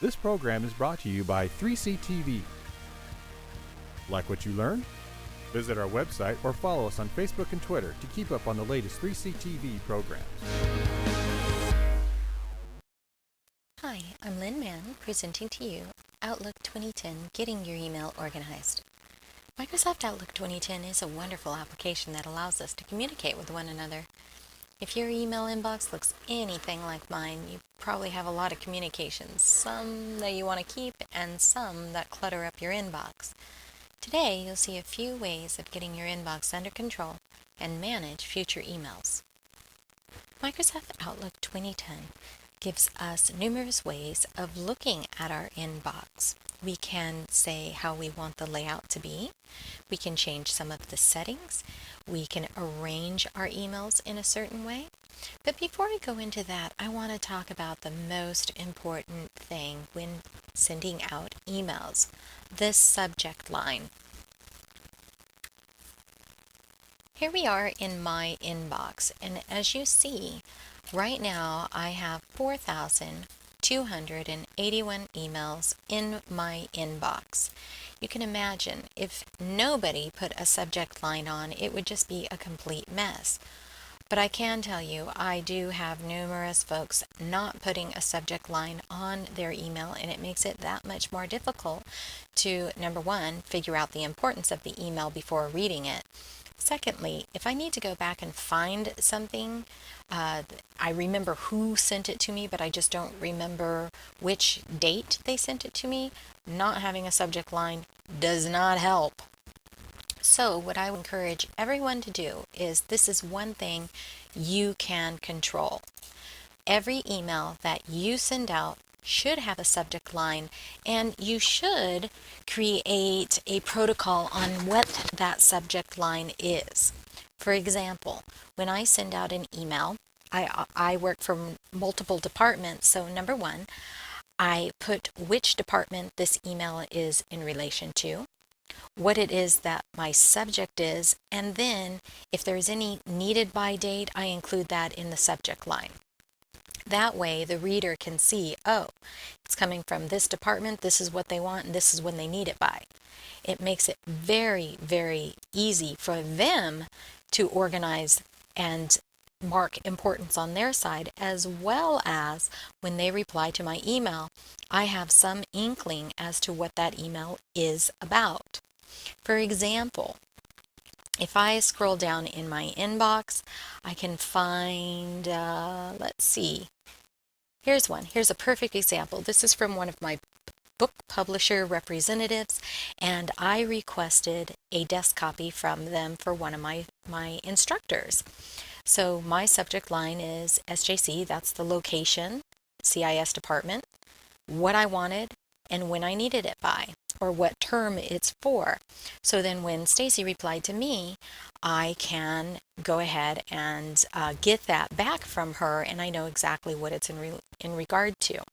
This program is brought to you by 3C TV. Like what you learned? Visit our website or follow us on Facebook and Twitter to keep up on the latest 3C TV programs. Hi, I'm Lynn Mann, presenting to you Outlook 2010, Getting Your Email Organized. Microsoft Outlook 2010 is a wonderful application that allows us to communicate with one another. If your email inbox looks anything like mine, you probably have a lot of communications, some that you want to keep and some that clutter up your inbox. Today, you'll see a few ways of getting your inbox under control and manage future emails. Microsoft Outlook 2010 gives us numerous ways of looking at our inbox. We can say how we want the layout to be. We can change some of the settings. We can arrange our emails in a certain way. But before I go into that, I want to talk about the most important thing when sending out emails, the subject line. Here we are in my inbox, and as you see, right now I have 4,281 emails in my inbox. You can imagine if nobody put a subject line on, it would just be a complete mess. But I can tell you, I do have numerous folks not putting a subject line on their email, and it makes it that much more difficult to, number one, figure out the importance of the email before reading it. Secondly, if I need to go back and find something, I remember who sent it to me, but I just don't remember which date they sent it to me. Not having a subject line does not help. So what I would encourage everyone to do is, this is one thing you can control. Every email that you send out should have a subject line, and you should create a protocol on what that subject line is. For example, when I send out an email, I work for multiple departments, so number one, I put which department this email is in relation to, what it is that my subject is, and then if there's any needed by date, I include that in the subject line. That way the reader can see, oh, it's coming from this department, this is what they want, and this is when they need it by. It makes it very, very easy for them to organize and mark importance on their side, as well as when they reply to my email, I have some inkling as to what that email is about. For example, if I scroll down in my inbox, I can find, let's see, here's one. Here's a perfect example. This is from one of my book publisher representatives, and I requested a desk copy from them for one of my instructors. So my subject line is SJC, that's the location, CIS department, what I wanted, and when I needed it by, or what term it's for. So then when Stacy replied to me, I can go ahead and get that back from her, and I know exactly what it's in regard to.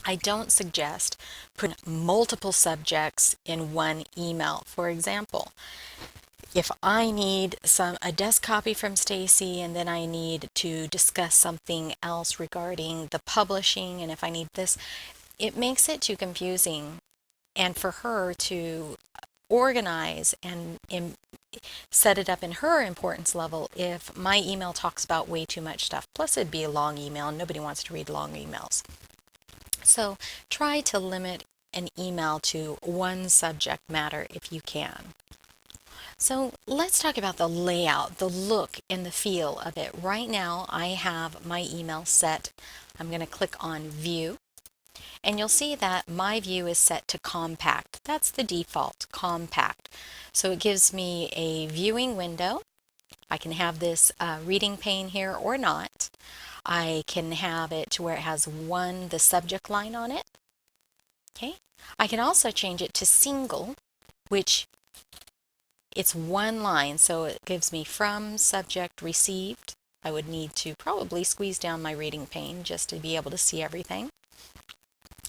I don't suggest putting multiple subjects in one email. For example, if I need a desk copy from Stacy, and then I need to discuss something else regarding the publishing, and if I need this, it makes it too confusing, and for her to organize and set it up in her importance level if my email talks about way too much stuff. Plus it'd be a long email, and nobody wants to read long emails. So try to limit an email to one subject matter if you can. So let's talk about the layout, the look and the feel of it. Right now I have my email set. I'm going to click on View, and you'll see that my view is set to compact. That's the default, compact. So it gives me a viewing window. I can have this reading pane here or not. I can have it to where it has the subject line on it. Okay. I can also change it to single, which it's one line, so it gives me from, subject, received. I would need to probably squeeze down my reading pane just to be able to see everything.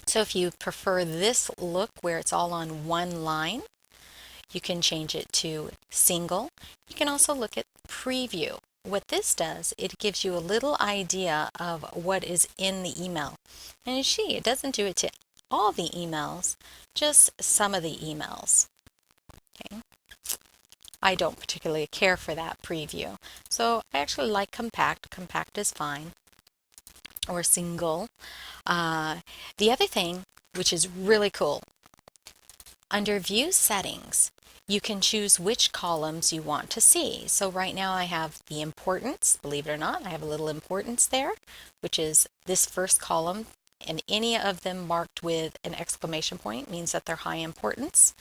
So if you prefer this look where it's all on one line, you can change it to single. You can also look at preview, what this does, it gives you a little idea of what is in the email. And you see, it doesn't do it to all the emails, just some of the emails. Okay. I don't particularly care for that preview. So I actually like compact. Compact is fine. Or single. The other thing, which is really cool, under View Settings, you can choose which columns you want to see. So right now I have the importance, believe it or not, I have a little importance there, which is this first column, and any of them marked with an exclamation point means that they're high importance.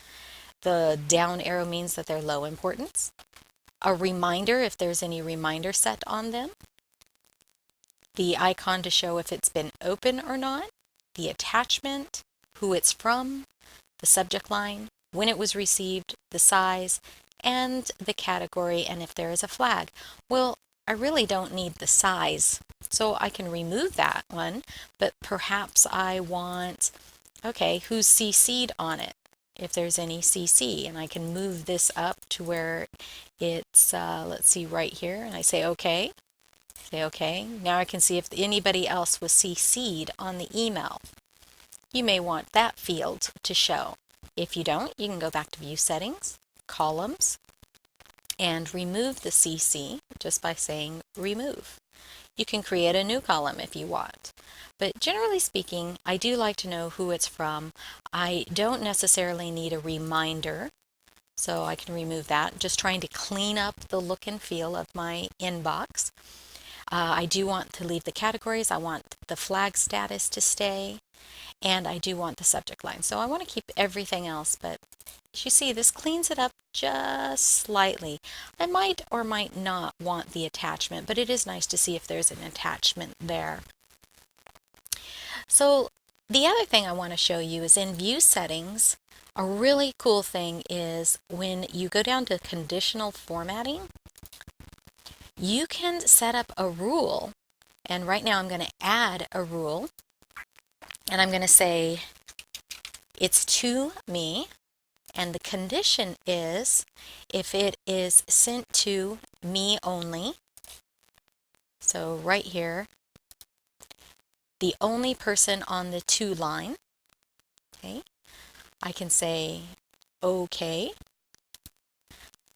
The down arrow means that they're low importance. A reminder if there's any reminder set on them. The icon to show if it's been open or not. The attachment, who it's from, the subject line, when it was received, the size, and the category, and if there is a flag. Well, I really don't need the size, so I can remove that one, but perhaps I want, okay, who's CC'd on it, if there's any CC, and I can move this up to where it's, let's see, right here, and I say okay. Say okay. Now I can see if anybody else was CC'd on the email. You may want that field to show. If you don't, you can go back to View Settings, Columns, and remove the CC just by saying Remove. You can create a new column if you want. But generally speaking, I do like to know who it's from. I don't necessarily need a reminder, so I can remove that. Just trying to clean up the look and feel of my inbox. I do want to leave the categories. I want the flag status to stay. And I do want the subject line. So I want to keep everything else, but as you see, this cleans it up just slightly. I might or might not want the attachment, but it is nice to see if there's an attachment there. So the other thing I want to show you is in View Settings, a really cool thing is when you go down to Conditional Formatting, you can set up a rule. And right now I'm going to add a rule. And I'm going to say it's to me, and the condition is if it is sent to me only. So right here, the only person on the to line, okay, I can say okay.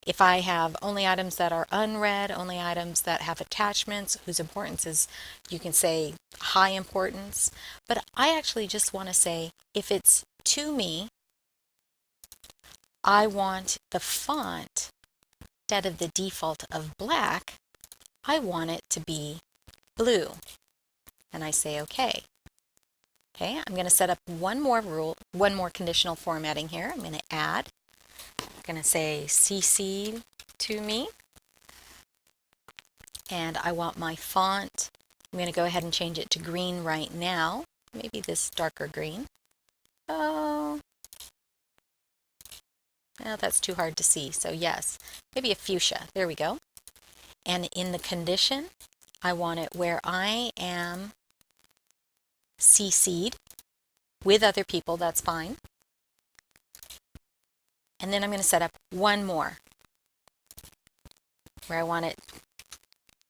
If I have only items that are unread, only items that have attachments whose importance is, you can say high importance. But I actually just want to say, if it's to me, I want the font, instead of the default of black, I want it to be blue. And I say okay. Okay, I'm going to set up one more rule, one more conditional formatting here. I'm going to add. I'm going to say CC to me, and I want my font. I'm going to go ahead and change it to green right now, maybe this darker green. Oh, well, that's too hard to see, so yes, maybe a fuchsia. There we go. And in the condition, I want it where I am CC'd with other people, that's fine. And then I'm going to set up one more where I want it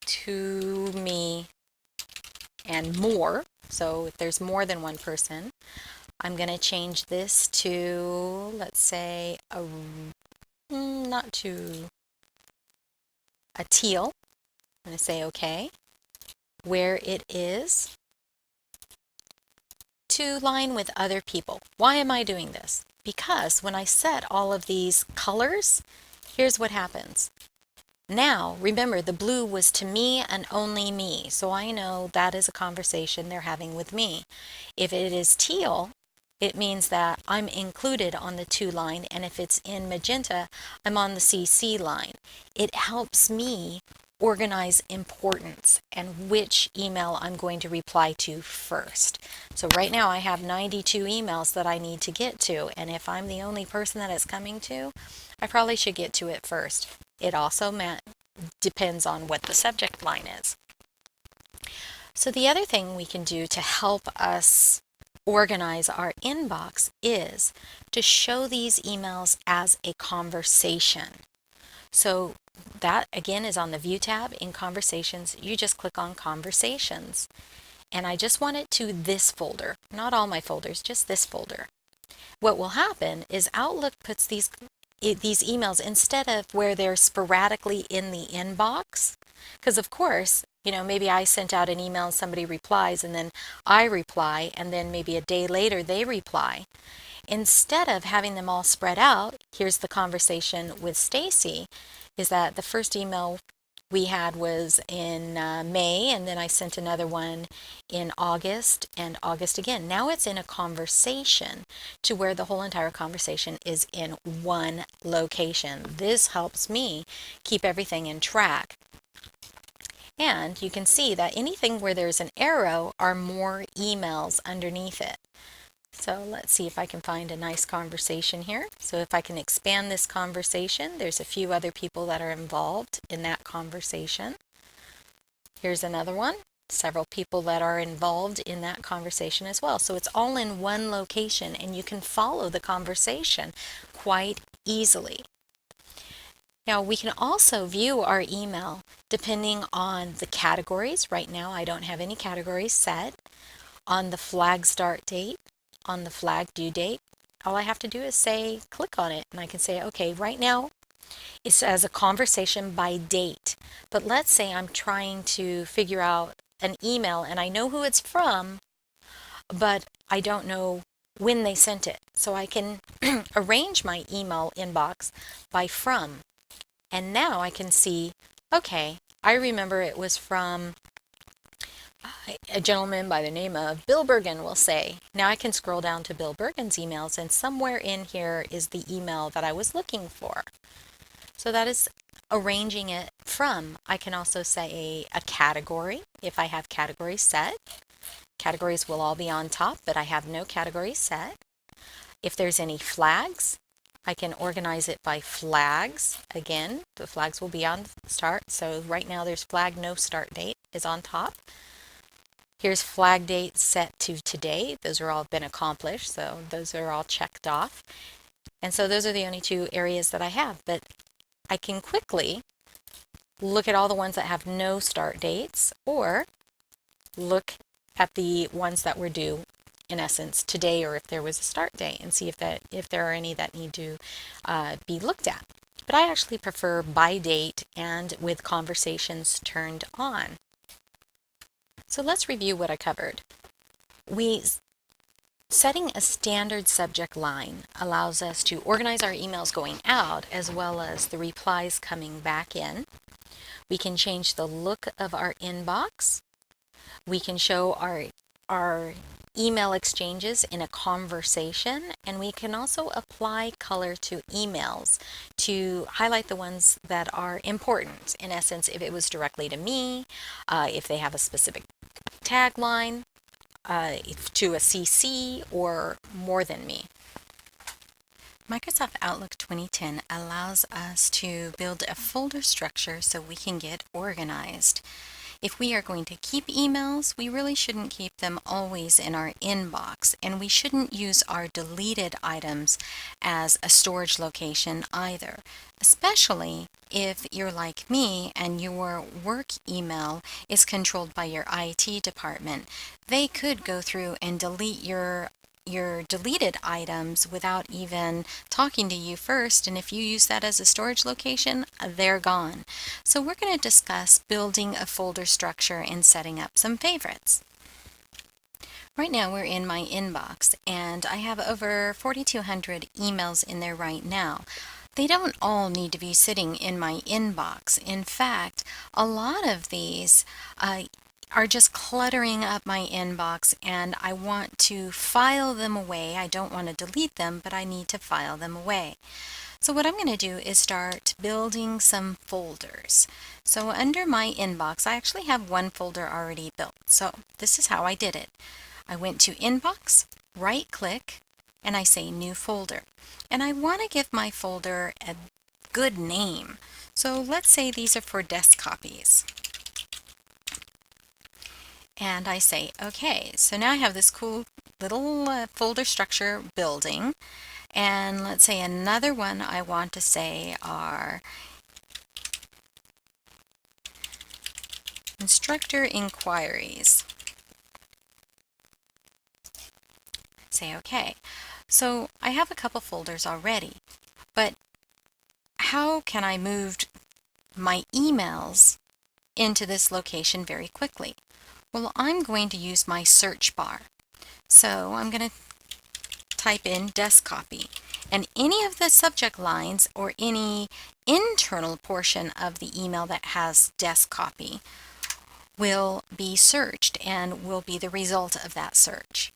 to me and more. So if there's more than one person, I'm going to change this to, let's say, not to a teal. I'm going to say okay. Where it is to line with other people. Why am I doing this? Because when I set all of these colors, here's what happens. Now, remember, the blue was to me and only me, so I know that is a conversation they're having with me. If it is teal, it means that I'm included on the to line, and if it's in magenta, I'm on the CC line. It helps me organize importance and which email I'm going to reply to first. So right now I have 92 emails that I need to get to, and if I'm the only person that it's coming to, I probably should get to it first. It also depends on what the subject line is. So the other thing we can do to help us organize our inbox is to show these emails as a conversation. So that again is on the View tab in Conversations. You just click on Conversations. And I just want it to this folder, not all my folders, just this folder. What will happen is Outlook puts these emails, instead of where they're sporadically in the inbox, because of course, maybe I sent out an email and somebody replies and then I reply and then maybe a day later they reply. Instead of having them all spread out, here's the conversation with Stacy, is that the first email we had was in May, and then I sent another one in August and August again. Now it's in a conversation to where the whole entire conversation is in one location. This helps me keep everything in track. And you can see that anything where there's an arrow are more emails underneath it. So let's see if I can find a nice conversation here. So if I can expand this conversation, there's a few other people that are involved in that conversation. Here's another one, several people that are involved in that conversation as well. So it's all in one location and you can follow the conversation quite easily. Now we can also view our email depending on the categories. Right now I don't have any categories set. On the flag start date, on the flag due date, all I have to do is say, click on it, and I can say, okay, right now it says a conversation by date. But let's say I'm trying to figure out an email and I know who it's from, but I don't know when they sent it. So I can arrange my email inbox by from. And now I can see, okay, I remember it was from a gentleman by the name of Bill Bergen, will say. Now I can scroll down to Bill Bergen's emails, and somewhere in here is the email that I was looking for. So that is arranging it from. I can also say a category if I have categories set. Categories will all be on top, but I have no categories set. If there's any flags, I can organize it by flags. Again, the flags will be on start. So right now there's flag no start date is on top. Here's flag date set to today. Those are all been accomplished, so those are all checked off. And so those are the only two areas that I have, but I can quickly look at all the ones that have no start dates, or look at the ones that were due, in essence, today, or if there was a start date, and see if there are any that need to be looked at. But I actually prefer by date and with conversations turned on. So let's review what I covered. Setting a standard subject line allows us to organize our emails going out as well as the replies coming back in. We can change the look of our inbox. We can show our email exchanges in a conversation, and we can also apply color to emails to highlight the ones that are important. In essence, if it was directly to me, if they have a specific tagline, to a CC, or more than me. Microsoft Outlook 2010 allows us to build a folder structure so we can get organized. If we are going to keep emails, we really shouldn't keep them always in our inbox, and we shouldn't use our deleted items as a storage location either, especially if you're like me and your work email is controlled by your IT department. They could go through and delete your deleted items without even talking to you first, and if you use that as a storage location, they're gone. So we're going to discuss building a folder structure and setting up some favorites. Right now we're in my inbox and I have over 4,200 emails in there right now. They don't all need to be sitting in my inbox. In fact, a lot of these are just cluttering up my inbox, and I want to file them away. I don't want to delete them, but I need to file them away. So what I'm going to do is start building some folders. So under my inbox, I actually have one folder already built. So this is how I did it. I went to Inbox, right-click, and I say New Folder. And I want to give my folder a good name. So let's say these are for desk copies. And I say, okay, so now I have this cool little folder structure building. And let's say another one I want to say are Instructor inquiries. Say OK. So I have a couple folders already, but how can I move my emails into this location very quickly? Well, I'm going to use my search bar. So I'm going to type in desk copy, and any of the subject lines or any internal portion of the email that has desk copy will be searched and will be the result of that search.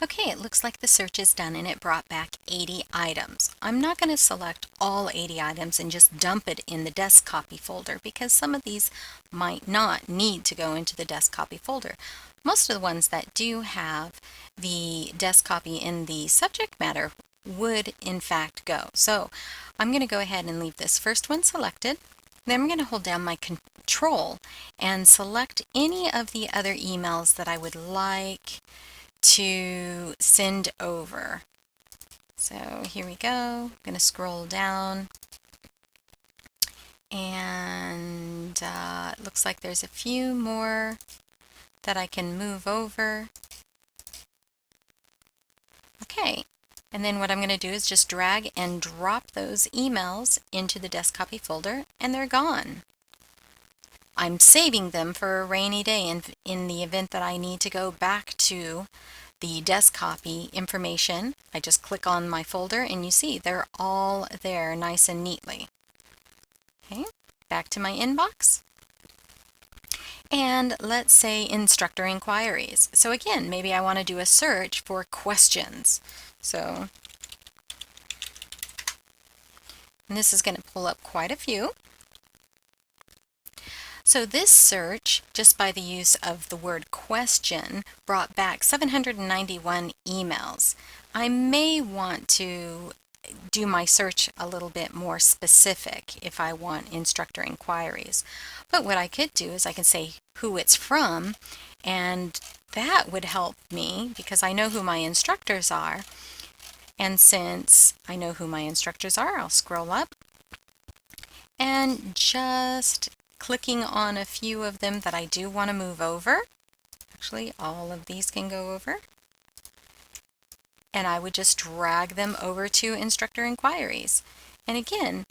Okay, it looks like the search is done and it brought back 80 items. I'm not going to select all 80 items and just dump it in the desk copy folder because some of these might not need to go into the desk copy folder. Most of the ones that do have the desk copy in the subject matter would in fact go. So I'm going to go ahead and leave this first one selected. Then I'm going to hold down my Control and select any of the other emails that I would like to send over. So here we go. I'm going to scroll down, and it looks like there's a few more that I can move over. Okay, and then what I'm going to do is just drag and drop those emails into the desk copy folder, and they're gone. I'm saving them for a rainy day in the event that I need to go back to the desk copy information. I just click on my folder and you see they're all there nice and neatly. Okay, back to my inbox. And let's say instructor inquiries. So again, maybe I want to do a search for questions. So, and this is going to pull up quite a few. So this search, just by the use of the word question, brought back 791 emails. I may want to do my search a little bit more specific if I want instructor inquiries. But what I could do is I can say who it's from, and that would help me because I know who my instructors are. And since I know who my instructors are, I'll scroll up and just clicking on a few of them that I do want to move over. Actually, all of these can go over. And I would just drag them over to instructor inquiries. And again,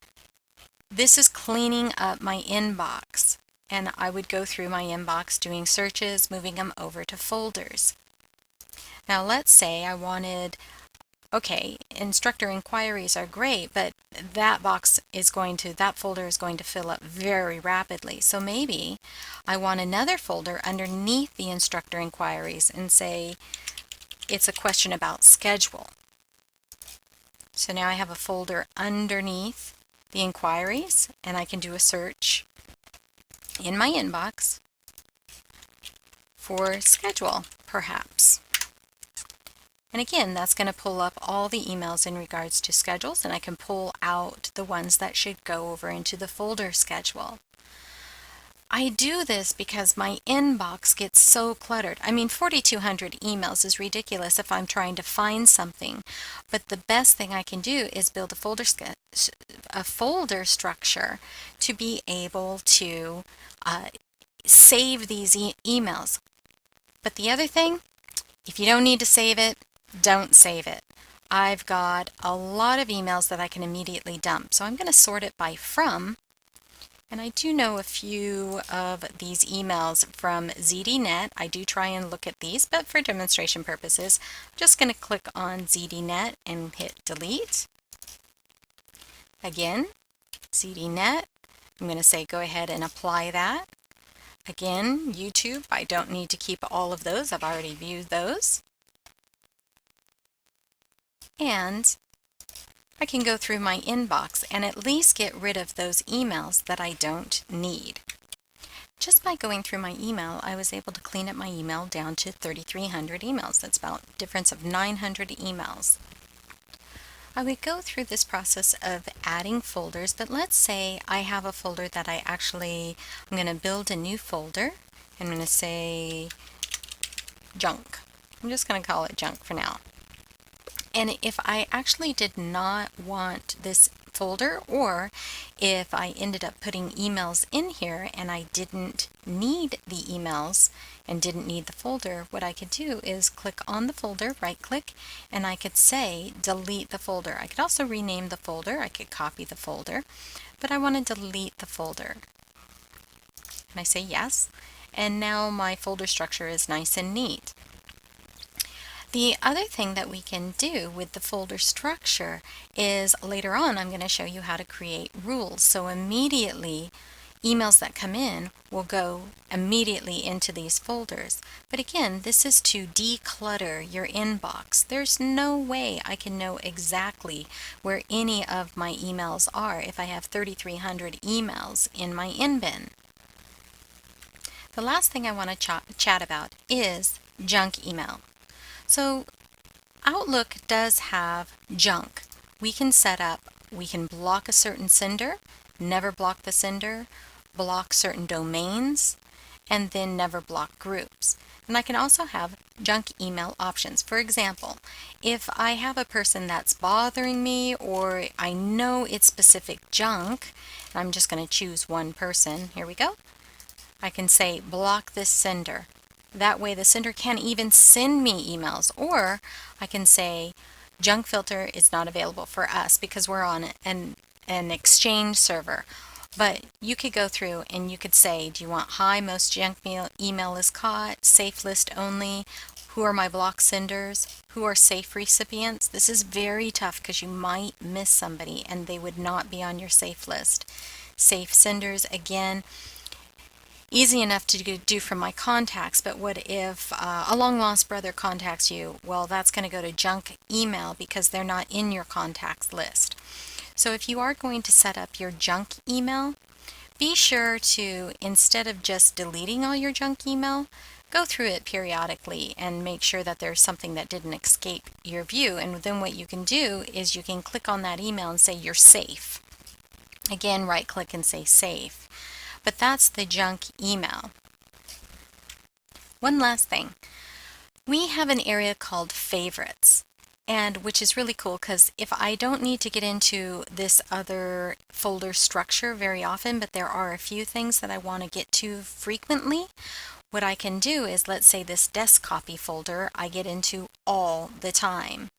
this is cleaning up my inbox. And I would go through my inbox doing searches, moving them over to folders. Now let's say I wanted, okay, instructor inquiries are great, but that folder is going to fill up very rapidly. So maybe I want another folder underneath the instructor inquiries and say it's a question about schedule. So now I have a folder underneath the inquiries, and I can do a search in my inbox for schedule, perhaps. And again, that's going to pull up all the emails in regards to schedules, and I can pull out the ones that should go over into the folder schedule. I do this because my inbox gets so cluttered. I mean, 4,200 emails is ridiculous if I'm trying to find something, but the best thing I can do is build a folder structure to be able to save these emails. But the other thing, if you don't need to save it, don't save it. I've got a lot of emails that I can immediately dump. So I'm going to sort it by from, and I do know a few of these emails from ZDNet. I do try and look at these, but for demonstration purposes, I'm just going to click on ZDNet and hit delete. Again, ZDNet, I'm going to say go ahead and apply that. Again, YouTube, I don't need to keep all of those. I've already viewed those. And I can go through my inbox and at least get rid of those emails that I don't need. Just by going through my email, I was able to clean up my email down to 3,300 emails. That's about a difference of 900 emails. I would go through this process of adding folders, but let's say I have a folder that I'm going to build a new folder. I'm going to say junk. I'm just going to call it junk for now. And if I actually did not want this folder, or if I ended up putting emails in here and I didn't need the emails and didn't need the folder, what I could do is click on the folder, right click, and I could say delete the folder. I could also rename the folder. I could copy the folder, but I want to delete the folder. And I say yes, and now my folder structure is nice and neat. The other thing that we can do with the folder structure is later on I'm going to show you how to create rules. So immediately emails that come in will go immediately into these folders. But again, this is to declutter your inbox. There's no way I can know exactly where any of my emails are if I have 3,300 emails in my in-bin. The last thing I want to chat about is junk email. So Outlook does have junk. We can block a certain sender, never block the sender, block certain domains, and then never block groups. And I can also have junk email options. For example, if I have a person that's bothering me or I know it's specific junk, and I'm just going to choose one person. Here we go. I can say block this sender. That way the sender can't even send me emails. Or I can say junk filter is not available for us because we're on an Exchange server. But you could go through and you could say, do you want hi, most junk email is caught, safe list only, who are my block senders, who are safe recipients. This is very tough because you might miss somebody and they would not be on your safe list. Safe senders, again, easy enough to do from my contacts, but what if a long lost brother contacts you? Well, that's going to go to junk email because they're not in your contacts list. So if you are going to set up your junk email, be sure to, instead of just deleting all your junk email, go through it periodically and make sure that there's something that didn't escape your view. And then what you can do is you can click on that email and say you're safe. Again, right click and say safe. But that's the junk email. One last thing. We have an area called favorites, and which is really cool because if I don't need to get into this other folder structure very often, but there are a few things that I want to get to frequently, what I can do is, let's say this desk copy folder I get into all the time.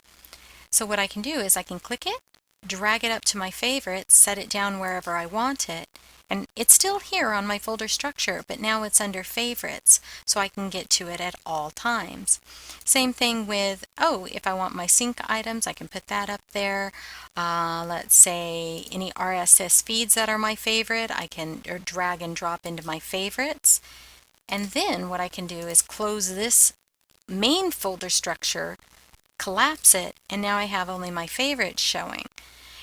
So what I can do is I can click it, drag it up to my favorites, set it down wherever I want it, and it's still here on my folder structure, but now it's under favorites, so I can get to it at all times. Same thing with, if I want my sync items, I can put that up there. Let's say any RSS feeds that are my favorite, I can drag and drop into my favorites. And then what I can do is close this main folder structure, collapse it, and now I have only my favorites showing.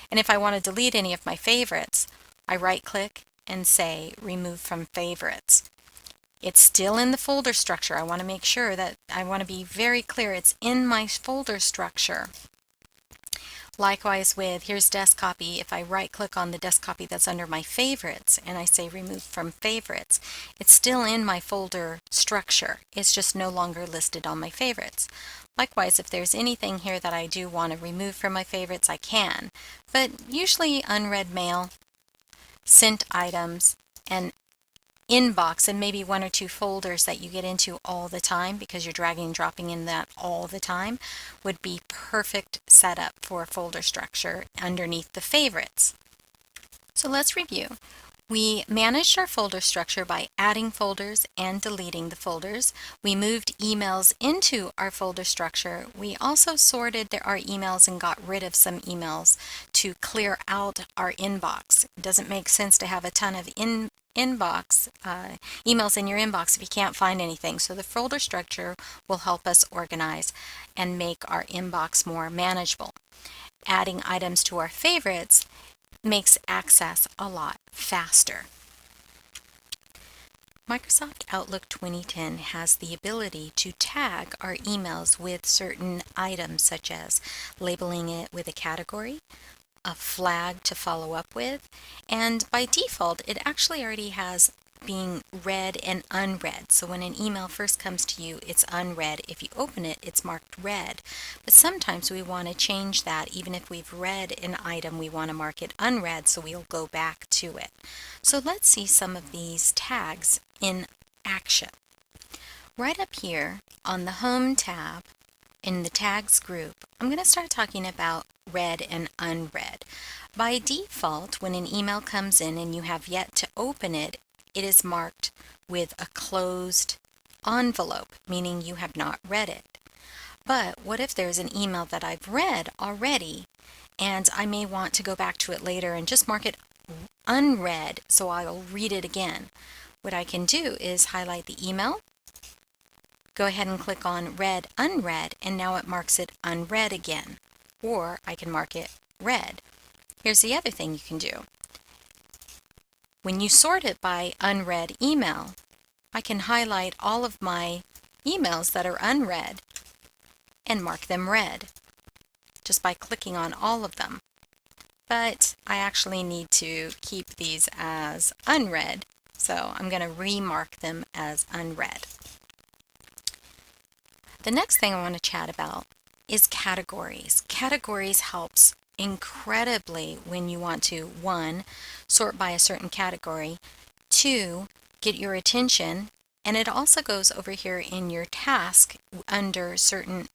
And if I want to delete any of my favorites, I right click and say remove from favorites. It's still in the folder structure. I want to make sure that I want to be very clear it's in my folder structure. Likewise with, here's desk copy. If I right click on the desk copy that's under my favorites and I say remove from favorites, it's still in my folder structure. It's just no longer listed on my favorites. Likewise, if there's anything here that I do want to remove from my favorites, I can. But usually unread mail, sent items, and inbox, and maybe one or two folders that you get into all the time because you're dragging and dropping in that all the time would be perfect setup for a folder structure underneath the favorites. So let's review. We managed our folder structure by adding folders and deleting the folders. We moved emails into our folder structure. We also sorted our emails and got rid of some emails to clear out our inbox. It doesn't make sense to have a ton of emails in your inbox if you can't find anything. So the folder structure will help us organize and make our inbox more manageable. Adding items to our favorites makes access a lot faster. Microsoft Outlook 2010 has the ability to tag our emails with certain items, such as labeling it with a category, a flag to follow up with, and by default it actually already has being read and unread. So when an email first comes to you, it's unread. If you open it, it's marked read. But sometimes we want to change that. Even if we've read an item, we want to mark it unread, so we'll go back to it. So let's see some of these tags in action. Right up here on the Home tab in the Tags group, I'm going to start talking about read and unread. By default, when an email comes in and you have yet to open it, it is marked with a closed envelope, meaning you have not read it. But what if there's an email that I've read already and I may want to go back to it later and just mark it unread so I'll read it again? What I can do is highlight the email, go ahead and click on Read Unread, and now it marks it unread again. Or I can mark it read. Here's the other thing you can do. When you sort it by unread email, I can highlight all of my emails that are unread and mark them read just by clicking on all of them. But I actually need to keep these as unread, so I'm going to remark them as unread. The next thing I want to chat about is categories. Categories helps incredibly when you want to, 1, sort by a certain category, 2, get your attention, and it also goes over here in your task under certain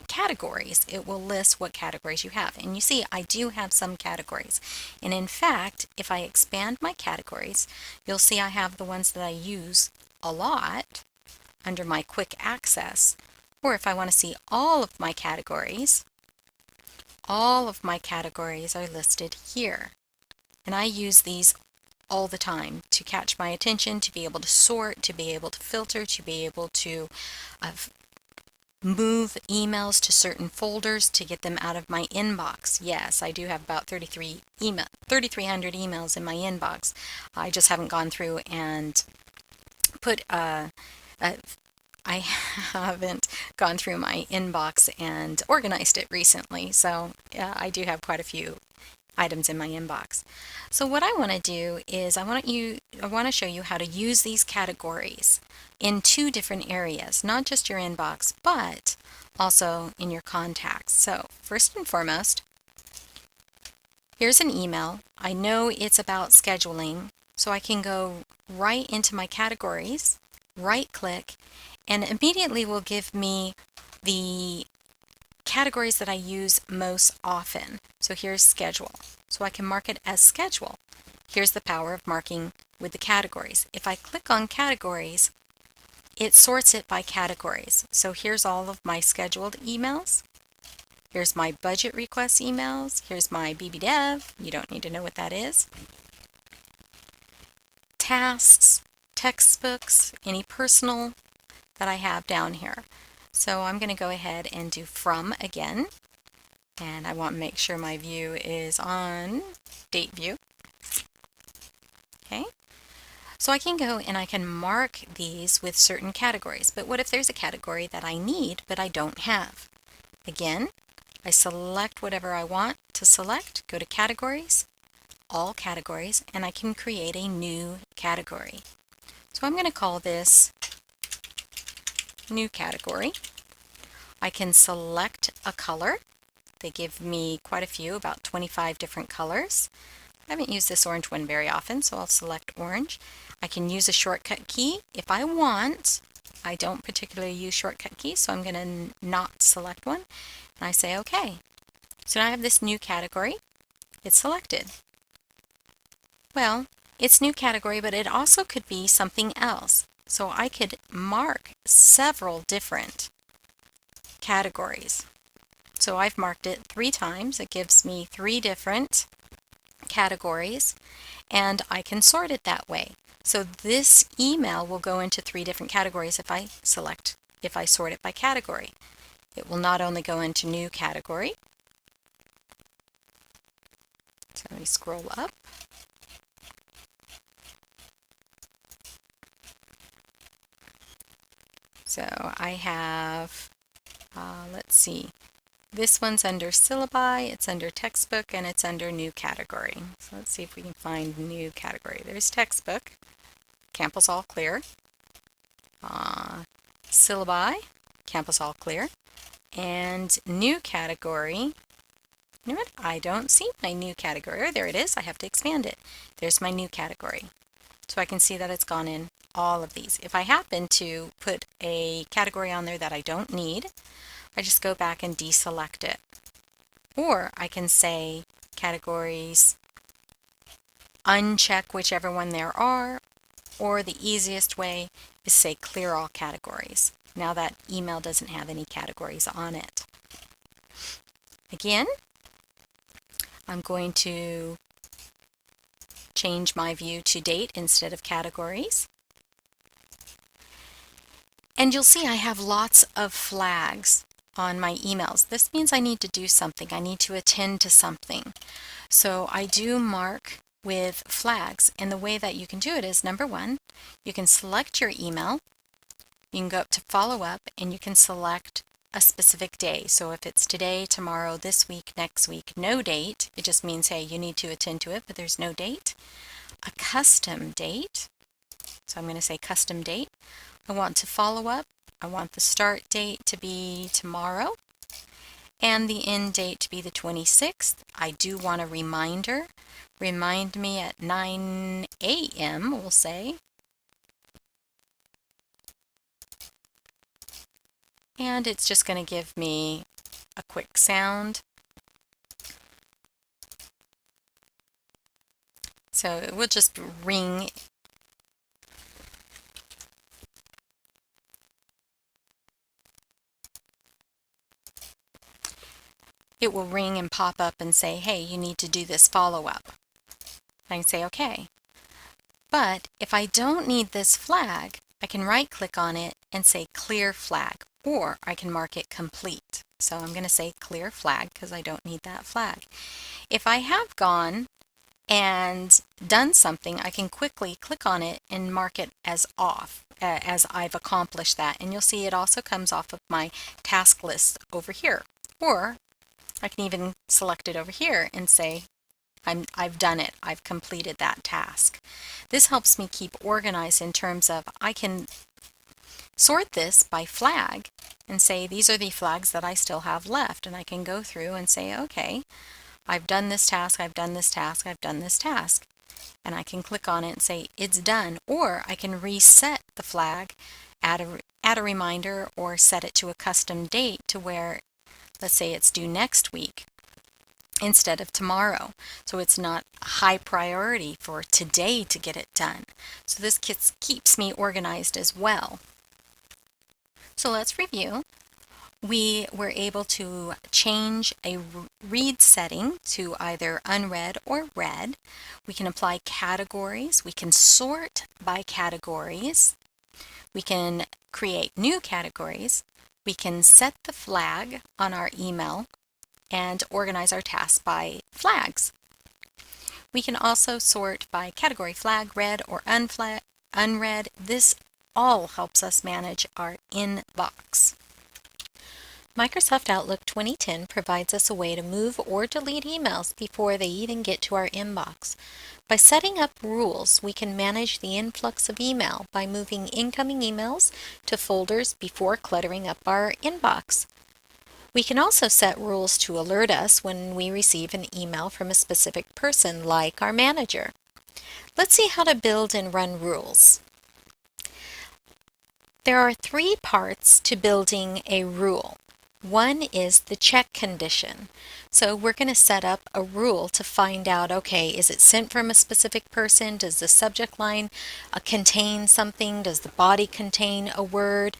categories. It will list what categories you have. And you see, I do have some categories. And in fact, if I expand my categories, you'll see I have the ones that I use a lot under my quick access. Or if I want to see all of my categories are listed here. And I use these all the time to catch my attention, to be able to sort, to be able to filter, to be able to move emails to certain folders to get them out of my inbox. Yes, I do have about 3,300 emails in my inbox. I just haven't gone through and put I haven't gone through my inbox and organized it recently, so I do have quite a few items in my inbox. So what I want to do is I want to show you how to use these categories in 2 different areas, not just your inbox, but also in your contacts. So first and foremost, here's an email. I know it's about scheduling, so I can go right into my categories, right click, and immediately will give me the categories that I use most often. So here's schedule. So I can mark it as schedule. Here's the power of marking with the categories. If I click on categories, it sorts it by categories. So here's all of my scheduled emails. Here's my budget request emails. Here's my BBDev. You don't need to know what that is. Tasks, textbooks, any personal that I have down here. So I'm going to go ahead and do from again. And I want to make sure my view is on date view. Okay. So I can go and I can mark these with certain categories. But what if there's a category that I need but I don't have? Again, I select whatever I want to select, go to categories, all categories, and I can create a new category. So I'm going to call this new category. I can select a color. They give me quite a few, about 25 different colors. I haven't used this orange one very often, so I'll select orange. I can use a shortcut key if I want. I don't particularly use shortcut keys, so I'm going to not select one. And I say OK. So now I have this new category. It's selected. Well, it's new category, but it also could be something else. So I could mark several different categories. So I've marked it 3 times. It gives me 3 different categories, and I can sort it that way. So this email will go into 3 different categories if I sort it by category. It will not only go into new category. So let me scroll up. So I have, let's see, this one's under syllabi, it's under textbook, and it's under new category. So let's see if we can find new category. There's textbook. campus all clear. Syllabi, campus all clear. And new category. You know what? I don't see my new category. Oh, there it is. I have to expand it. There's my new category. So I can see that it's gone in all of these. If I happen to put a category on there that I don't need, I just go back and deselect it. Or I can say categories, uncheck whichever one there are, or the easiest way is say clear all categories. Now that email doesn't have any categories on it. Again, I'm going to change my view to date instead of categories. And you'll see I have lots of flags on my emails. This means I need to do something. I need to attend to something. So I do mark with flags. And the way that you can do it is, number one, you can select your email. You can go up to follow up and you can select a specific day. So if it's today, tomorrow, this week, next week, no date, it just means, hey, you need to attend to it, but there's no date. A custom date. So I'm going to say custom date. I want to follow up. I want the start date to be tomorrow and the end date to be the 26th. I do want a reminder. Remind me at 9 a.m., we'll say. And it's just going to give me a quick sound. So it will just ring. It will ring and pop up and say, hey, you need to do this follow-up. I can say, okay. But if I don't need this flag, I can right-click on it and say clear flag, or I can mark it complete. So I'm going to say clear flag because I don't need that flag. If I have gone and done something, I can quickly click on it and mark it as off, as I've accomplished that. And you'll see it also comes off of my task list over here. Or I can even select it over here and say, I've done it. I've completed that task. This helps me keep organized in terms of I can sort this by flag and say these are the flags that I still have left. And I can go through and say, okay, I've done this task, I've done this task, I've done this task. And I can click on it and say it's done. Or I can reset the flag, add a reminder, or set it to a custom date to where, let's say it's due next week instead of tomorrow. So it's not a high priority for today to get it done. So this keeps me organized as well. So let's review. We were able to change a read setting to either unread or read. We can apply categories. We can sort by categories. We can create new categories. We can set the flag on our email and organize our tasks by flags. We can also sort by category flag, read or unread. This all helps us manage our inbox. Microsoft Outlook 2010 provides us a way to move or delete emails before they even get to our inbox. By setting up rules, we can manage the influx of email by moving incoming emails to folders before cluttering up our inbox. We can also set rules to alert us when we receive an email from a specific person, like our manager. Let's see how to build and run rules. There are three parts to building a rule. One is the check condition. So we're going to set up a rule to find out, okay, is it sent from a specific person? Does the subject line contain something? Does the body contain a word?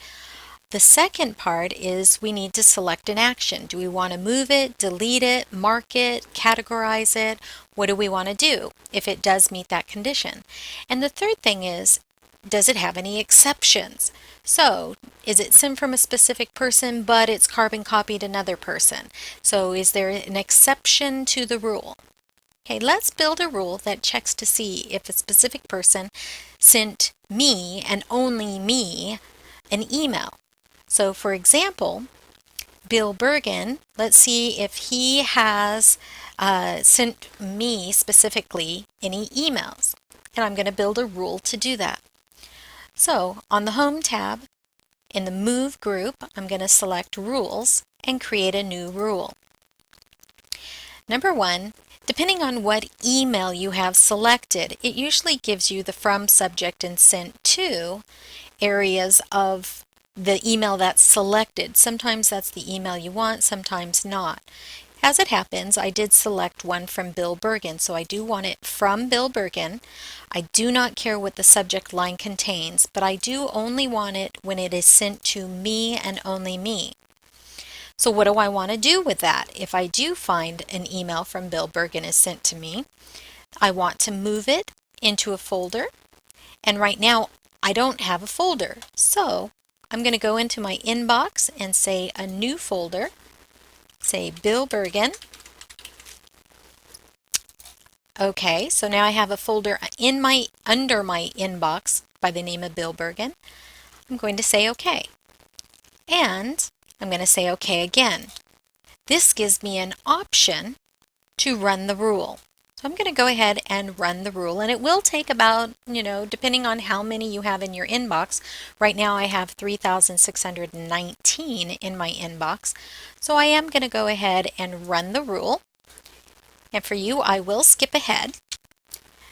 The second part is we need to select an action. Do we want to move it, delete it, mark it, categorize it? What do we want to do if it does meet that condition? And the third thing is, does it have any exceptions? So, is it sent from a specific person, but it's carbon copied another person? So, is there an exception to the rule? Okay, let's build a rule that checks to see if a specific person sent me and only me an email. So, for example, Bill Bergen, let's see if he has sent me specifically any emails. And I'm going to build a rule to do that. So on the Home tab, in the Move group, I'm going to select Rules and create a new rule. Number 1, depending on what email you have selected, it usually gives you the From, Subject, and Sent To areas of the email that's selected. Sometimes that's the email you want, sometimes not. As it happens, I did select one from Bill Bergen, so I do want it from Bill Bergen. I do not care what the subject line contains, but I do only want it when it is sent to me and only me. So what do I want to do with that? If I do find an email from Bill Bergen is sent to me, I want to move it into a folder, and right now I don't have a folder. So I'm going to go into my inbox and say a new folder, say Bill Bergen. Okay, so now I have a folder under my inbox by the name of Bill Bergen. I'm going to say OK. And I'm going to say OK again. This gives me an option to run the rule. So I'm going to go ahead and run the rule, and it will take about, depending on how many you have in your inbox. Right now I have 3,619 in my inbox. So I am going to go ahead and run the rule. And for you, I will skip ahead.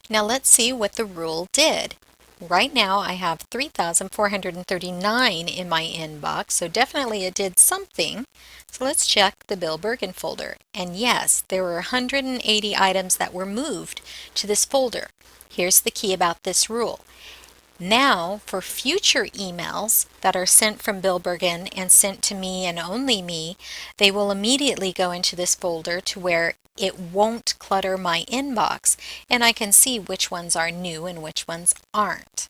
Now let's see what the rule did. Right now I have 3,439 in my inbox, so definitely it did something. So let's check the Bill Bergen folder. And yes, there were 180 items that were moved to this folder. Here's the key about this rule. Now, for future emails that are sent from Bill Bergen and sent to me and only me, they will immediately go into this folder to where it won't clutter my inbox, and I can see which ones are new and which ones aren't.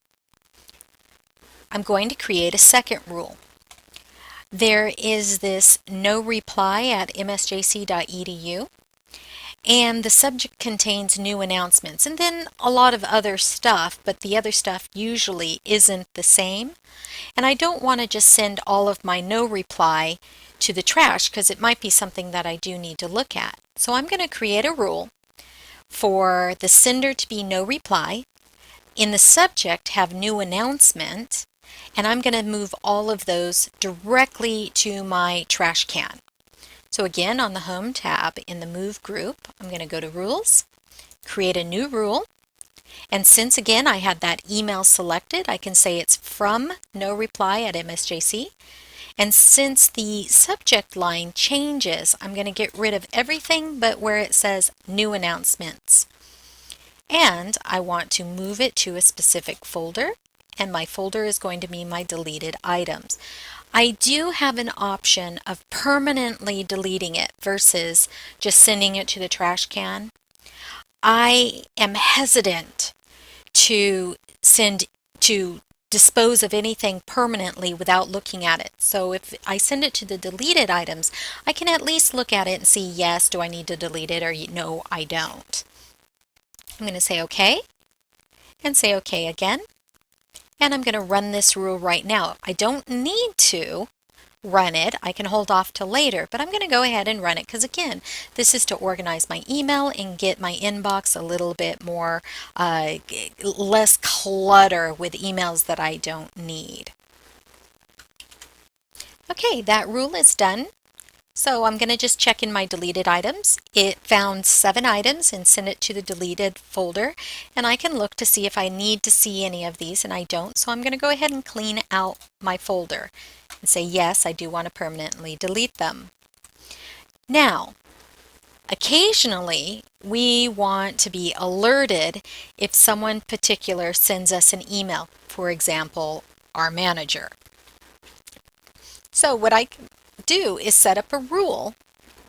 I'm going to create a second rule. There is this no reply at msjc.edu. And the subject contains new announcements, and then a lot of other stuff, but the other stuff usually isn't the same. And I don't want to just send all of my no reply to the trash because it might be something that I do need to look at. So I'm going to create a rule for the sender to be no reply, in the subject have new announcement, and I'm going to move all of those directly to my trash can. So again, on the Home tab in the Move group, I'm going to go to Rules, create a new rule, and since again I had that email selected, I can say it's from no reply at MSJC. And since the subject line changes, I'm going to get rid of everything but where it says new announcements. And I want to move it to a specific folder, and my folder is going to be my deleted items. I do have an option of permanently deleting it versus just sending it to the trash can. I am hesitant to dispose of anything permanently without looking at it. So if I send it to the deleted items, I can at least look at it and see, yes, do I need to delete it, or no, I don't. I'm going to say OK and say OK again. And I'm going to run this rule right now. I don't need to run it. I can hold off till later, but I'm going to go ahead and run it because, again, this is to organize my email and get my inbox a little bit more, less clutter with emails that I don't need. Okay, that rule is done. So I'm going to just check in my deleted items. It found 7 items and sent it to the deleted folder, and I can look to see if I need to see any of these, and I don't. So I'm going to go ahead and clean out my folder and say, yes, I do want to permanently delete them. Now, occasionally we want to be alerted if someone particular sends us an email, for example, our manager. So what I can do is set up a rule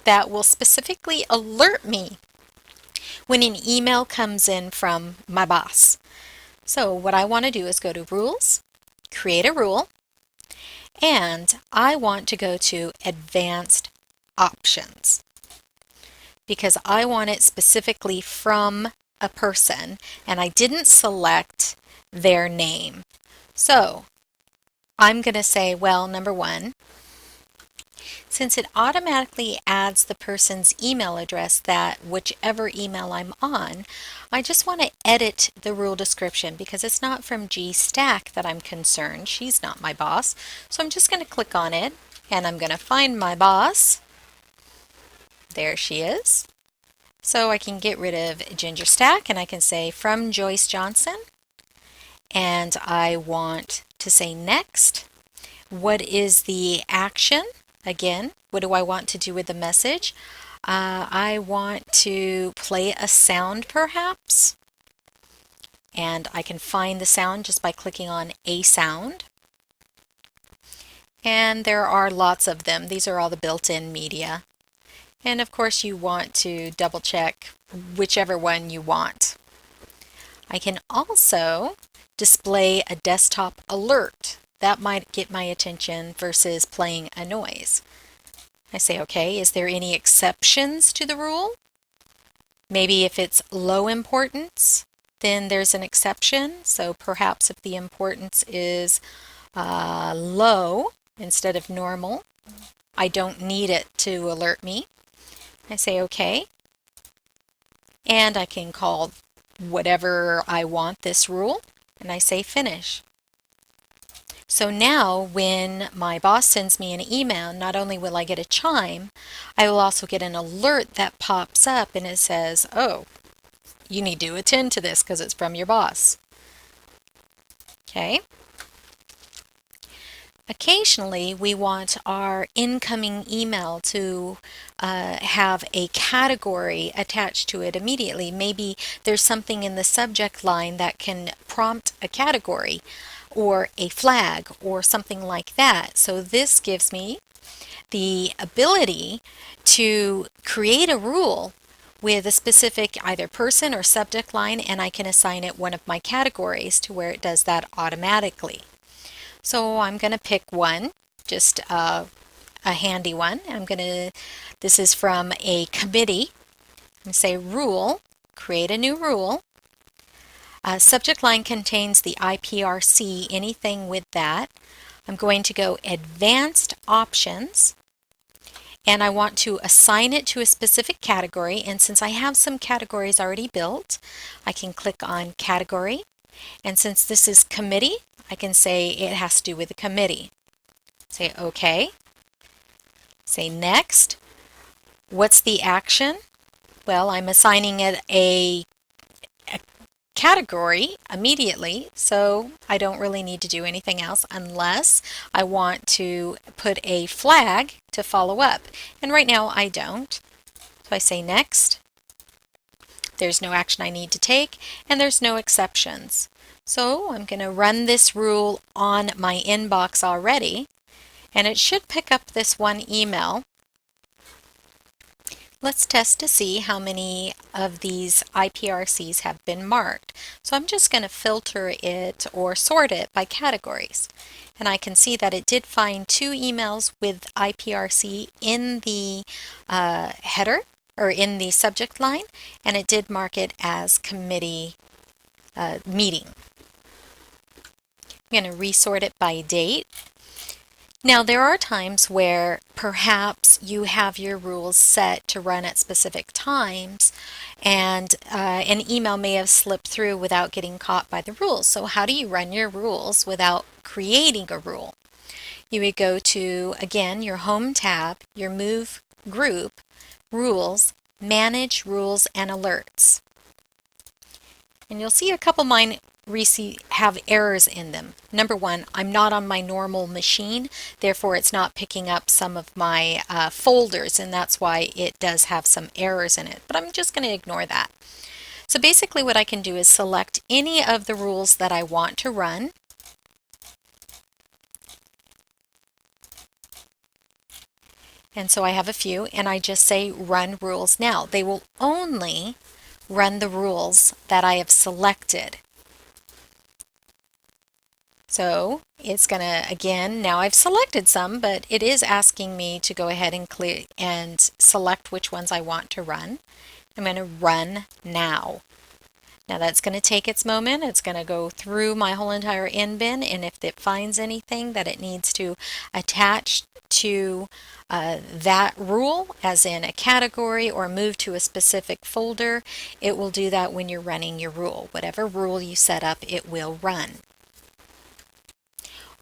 that will specifically alert me when an email comes in from my boss. So what I want to do is go to Rules, create a rule, and I want to go to Advanced Options because I want it specifically from a person, and I didn't select their name. So I'm going to say, well, number 1, Since it automatically adds the person's email address, that whichever email I'm on, I just want to edit the rule description because it's not from GStack that I'm concerned. She's not my boss. So I'm just going to click on it and I'm going to find my boss. There she is. So I can get rid of Ginger Stack and I can say from Joyce Johnson. And I want to say next. What is the action? Again, what do I want to do with the message? I want to play a sound perhaps. And I can find the sound just by clicking on a sound. And there are lots of them. These are all the built-in media. And of course you want to double check whichever one you want. I can also display a desktop alert. That might get my attention versus playing a noise. I say, okay, is there any exceptions to the rule? Maybe if it's low importance, then there's an exception. So perhaps if the importance is low instead of normal, I don't need it to alert me. I say okay, and I can call whatever I want this rule, and I say finish. So now when my boss sends me an email, not only will I get a chime, I will also get an alert that pops up and it says, oh, you need to attend to this because it's from your boss. Okay. Occasionally, we want our incoming email to have a category attached to it immediately. Maybe there's something in the subject line that can prompt a category or a flag or something like that. So this gives me the ability to create a rule with a specific either person or subject line, and I can assign it one of my categories to where it does that automatically. So I'm going to pick one, just a handy one. This is from a committee. I'm going to say rule, create a new rule. Subject line contains the IPRC, anything with that. I'm going to go advanced options, and I want to assign it to a specific category. And since I have some categories already built, I can click on category. And since this is committee, I can say it has to do with the committee. Say OK. Say next. What's the action? Well, I'm assigning it a category immediately, so I don't really need to do anything else unless I want to put a flag to follow up. And right now I don't. So I say next. There's no action I need to take, and there's no exceptions. So I'm going to run this rule on my inbox already, and it should pick up this one email. Let's test to see how many of these IPRCs have been marked. So I'm just going to filter it or sort it by categories. And I can see that it did find 2 emails with IPRC in the header or in the subject line, and it did mark it as committee meeting. I'm going to resort it by date. Now there are times where perhaps you have your rules set to run at specific times and an email may have slipped through without getting caught by the rules. So how do you run your rules without creating a rule? You would go to, again, your Home tab, your Move group, Rules, Manage Rules and Alerts. And you'll see a couple of mine have errors in them. Number one, I'm not on my normal machine, therefore it's not picking up some of my folders, and that's why it does have some errors in it. But I'm just going to ignore that. So basically what I can do is select any of the rules that I want to run. And so I have a few, and I just say Run Rules Now. They will only run the rules that I have selected. So it's going to, again, now I've selected some, but it is asking me to go ahead and select which ones I want to run. I'm going to Run Now. Now that's going to take its moment. It's going to go through my whole entire in bin, and if it finds anything that it needs to attach to that rule, as in a category or move to a specific folder, it will do that when you're running your rule. Whatever rule you set up, it will run.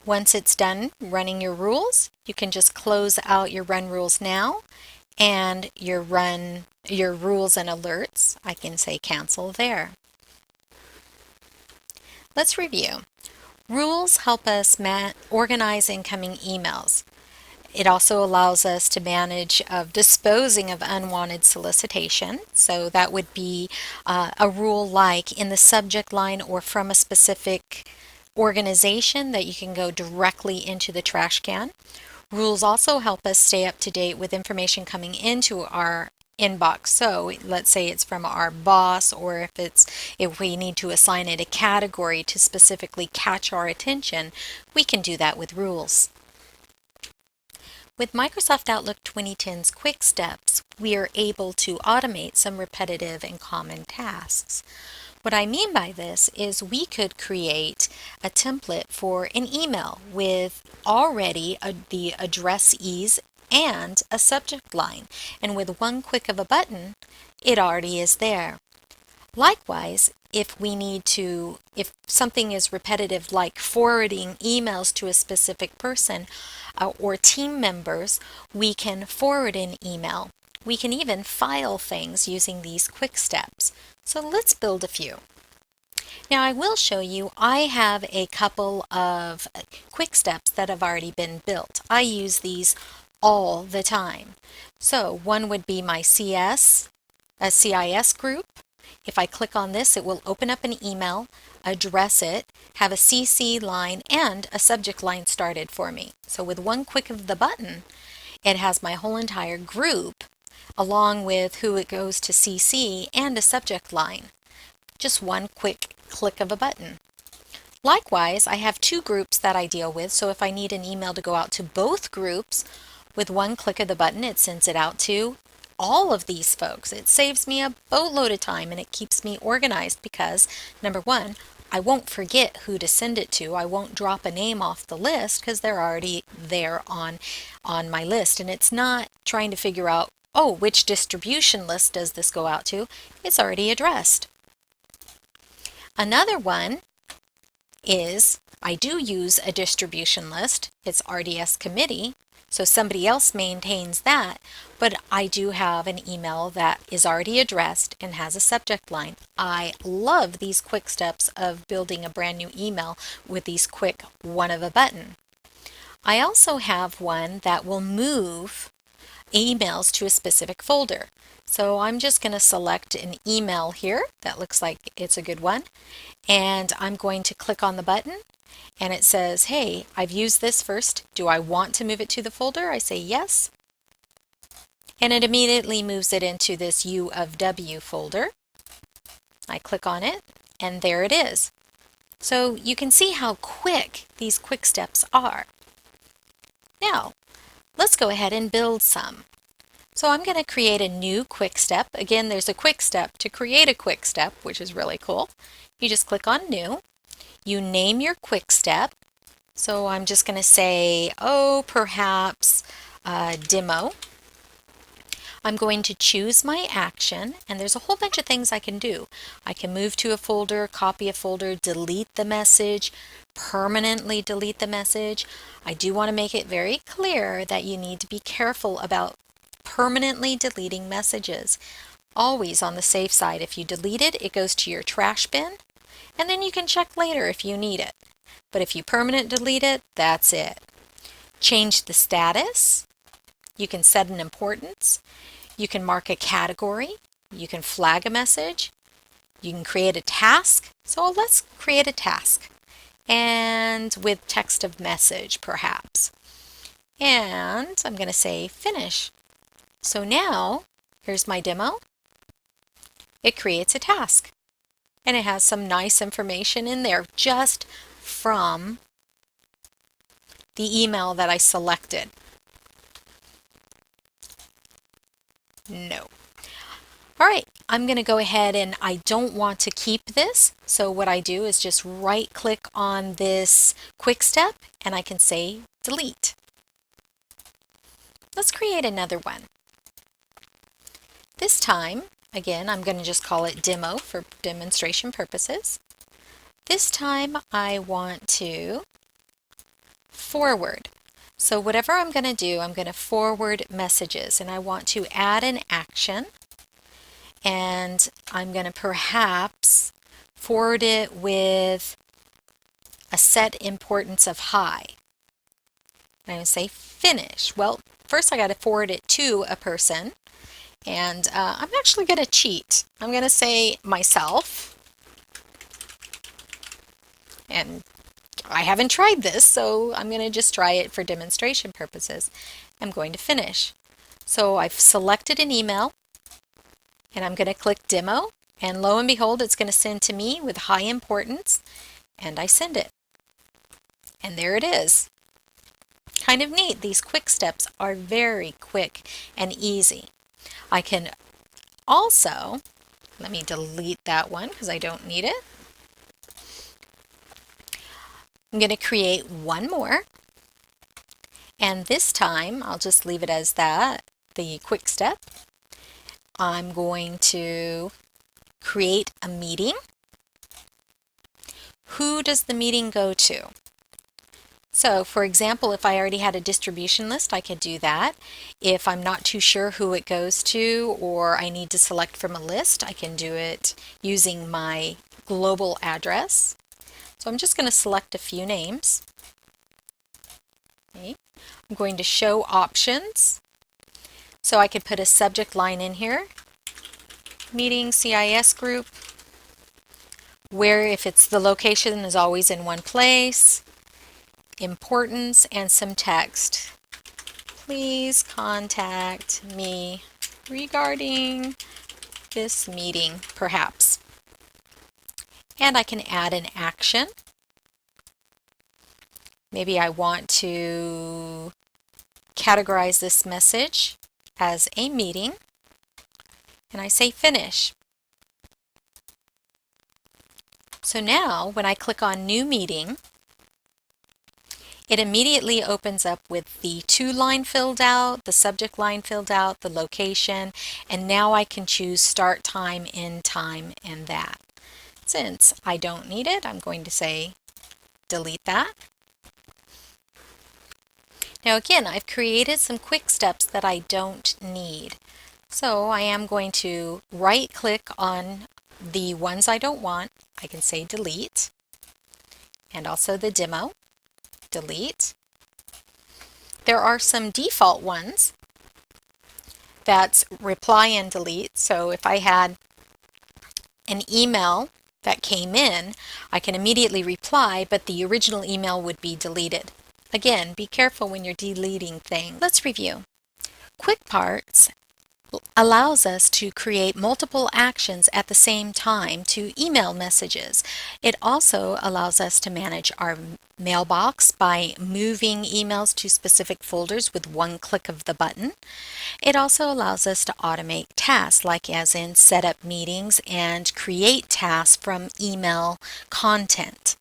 Once it's done running your rules, you can just close out your Run Rules Now and your rules and alerts. I can say cancel there. Let's review. Rules help us organize incoming emails. It also allows us to manage disposing of unwanted solicitation. So that would be a rule like in the subject line or from a specific organization that you can go directly into the trash can. Rules also help us stay up to date with information coming into our inbox. So let's say it's from our boss, or if we need to assign it a category to specifically catch our attention, we can do that with rules. With Microsoft Outlook 2010's Quick Steps, we are able to automate some repetitive and common tasks. What I mean by this is we could create a template for an email with already the addressees and a subject line, and with one click of a button, it already is there. Likewise, if something is repetitive like forwarding emails to a specific person or team members, we can forward an email. We can even file things using these quick steps. So let's build a few. Now I will show you, I have a couple of quick steps that have already been built. I use these all the time. So one would be my CIS group. If I click on this, it will open up an email, address it, have a CC line, and a subject line started for me. So with one click of the button, it has my whole entire group, along with who it goes to CC and a subject line. Just one quick click of a button. Likewise, I have two groups that I deal with, so if I need an email to go out to both groups, with one click of the button, it sends it out to all of these folks. It saves me a boatload of time, and it keeps me organized because, number one, I won't forget who to send it to. I won't drop a name off the list because they're already there on my list. And it's not trying to figure out, oh, which distribution list does this go out to? It's already addressed. Another one is I do use a distribution list. It's RDS committee. So somebody else maintains that, but I do have an email that is already addressed and has a subject line. I love these quick steps of building a brand new email with these quick one of a button. I also have one that will move emails to a specific folder. So I'm just going to select an email here that looks like it's a good one, and I'm going to click on the button. And it says, hey, I've used this first. Do I want to move it to the folder? I say yes. And it immediately moves it into this U of W folder. I click on it, and there it is. So you can see how quick these quick steps are. Now, let's go ahead and build some. So I'm going to create a new quick step. Again, there's a quick step to create a quick step, which is really cool. You just click on New. You name your quick step. So I'm just going to say, perhaps demo. I'm going to choose my action, and there's a whole bunch of things I can do. I can move to a folder, copy a folder, delete the message, permanently delete the message. I do want to make it very clear that you need to be careful about permanently deleting messages. Always on the safe side. If you delete it, it goes to your trash bin, and then you can check later if you need it. But if you permanent delete it, that's it. Change the status. You can set an importance. You can mark a category. You can flag a message. You can create a task. So let's create a task. And with text of message, perhaps. And I'm going to say finish. So now, here's my demo. It creates a task. And it has some nice information in there just from the email that I selected. No. All right, I'm going to go ahead and I don't want to keep this. So what I do is just right click on this quick step and I can say delete. Let's create another one. This time, again, I'm going to just call it demo for demonstration purposes. This time I want to forward. So whatever I'm going to do, I'm going to forward messages and I want to add an action. And I'm going to perhaps forward it with a set importance of high. I'm going to say finish. Well, first I got to forward it to a person, and I'm actually going to cheat. I'm going to say myself, and I haven't tried this, so I'm going to just try it for demonstration purposes. I'm going to finish. So I've selected an email, and I'm going to click demo, and lo and behold, it's going to send to me with high importance, and I send it. And there it is. Kind of neat. These quick steps are very quick and easy. I can also, let me delete that one because I don't need it. I'm going to create one more. And this time, I'll just leave it as that, the quick step. I'm going to create a meeting. Who does the meeting go to? So, for example, if I already had a distribution list, I could do that. If I'm not too sure who it goes to or I need to select from a list, I can do it using my global address. So I'm just going to select a few names. Okay. I'm going to show options. So I could put a subject line in here. Meeting CIS group, where if it's the location is always in one place. Importance and some text. Please contact me regarding this meeting, perhaps. And I can add an action. Maybe I want to categorize this message as a meeting, and I say finish. So now when I click on New Meeting, it immediately opens up with the to line filled out, the subject line filled out, the location, and now I can choose start time, end time, and that. Since I don't need it, I'm going to say delete that. Now again, I've created some quick steps that I don't need. So I am going to right click on the ones I don't want. I can say delete, and also the demo. Delete. There are some default ones that's reply and delete. So if I had an email that came in, I can immediately reply, but the original email would be deleted. Again, be careful when you're deleting things. Let's review. Quick Parts allows us to create multiple actions at the same time to email messages. It also allows us to manage our mailbox by moving emails to specific folders with one click of the button. It also allows us to automate tasks, like as in set up meetings and create tasks from email content.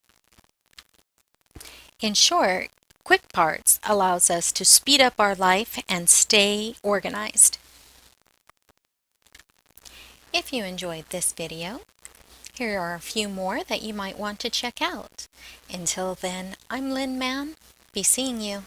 In short, Quick Parts allows us to speed up our life and stay organized. If you enjoyed this video, here are a few more that you might want to check out. Until then, I'm Lynn Mann. Be seeing you.